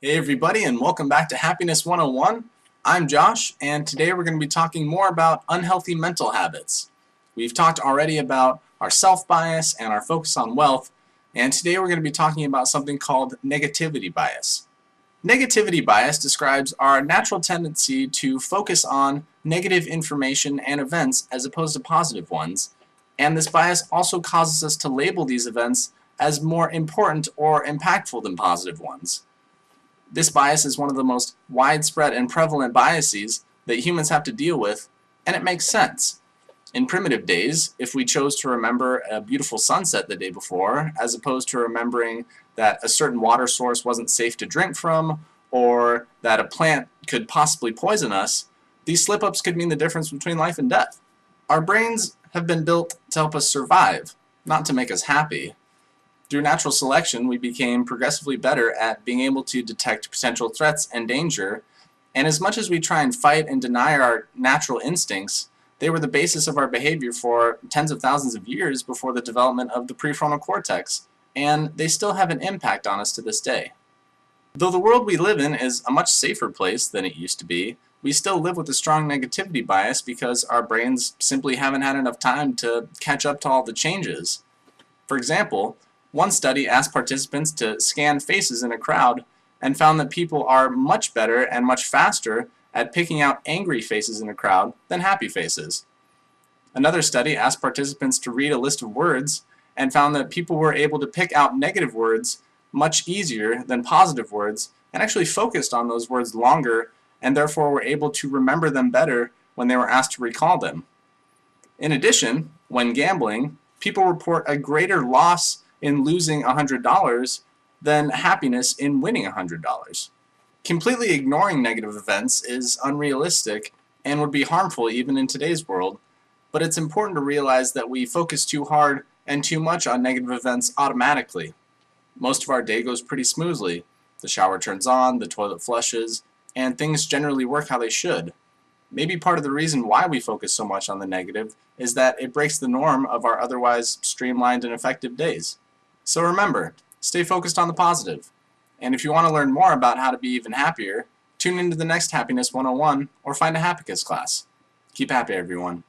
Hey everybody, and welcome back to Happiness 101. I'm Josh, and today we're going to be talking more about unhealthy mental habits. We've talked already about our self-bias and our focus on wealth, and today we're going to be talking about something called negativity bias. Negativity bias describes our natural tendency to focus on negative information and events as opposed to positive ones, and this bias also causes us to label these events as more important or impactful than positive ones. This bias is one of the most widespread and prevalent biases that humans have to deal with, and it makes sense. In primitive days, if we chose to remember a beautiful sunset the day before, as opposed to remembering that a certain water source wasn't safe to drink from, or that a plant could possibly poison us, these slip-ups could mean the difference between life and death. Our brains have been built to help us survive, not to make us happy. Through natural selection, we became progressively better at being able to detect potential threats and danger, and as much as we try and fight and deny our natural instincts, they were the basis of our behavior for tens of thousands of years before the development of the prefrontal cortex, and they still have an impact on us to this day. Though the world we live in is a much safer place than it used to be, we still live with a strong negativity bias because our brains simply haven't had enough time to catch up to all the changes. For example, one study asked participants to scan faces in a crowd and found that people are much better and much faster at picking out angry faces in a crowd than happy faces. Another study asked participants to read a list of words and found that people were able to pick out negative words much easier than positive words and actually focused on those words longer and therefore were able to remember them better when they were asked to recall them. In addition, when gambling, people report a greater loss in losing $100 than happiness in winning $100. Completely ignoring negative events is unrealistic and would be harmful even in today's world, but it's important to realize that we focus too hard and too much on negative events automatically. Most of our day goes pretty smoothly. The shower turns on, the toilet flushes, and things generally work how they should. Maybe part of the reason why we focus so much on the negative is that it breaks the norm of our otherwise streamlined and effective days. So remember, stay focused on the positive. And if you want to learn more about how to be even happier, tune into the next Happiness 101 or find a Hapacus class. Keep happy, everyone.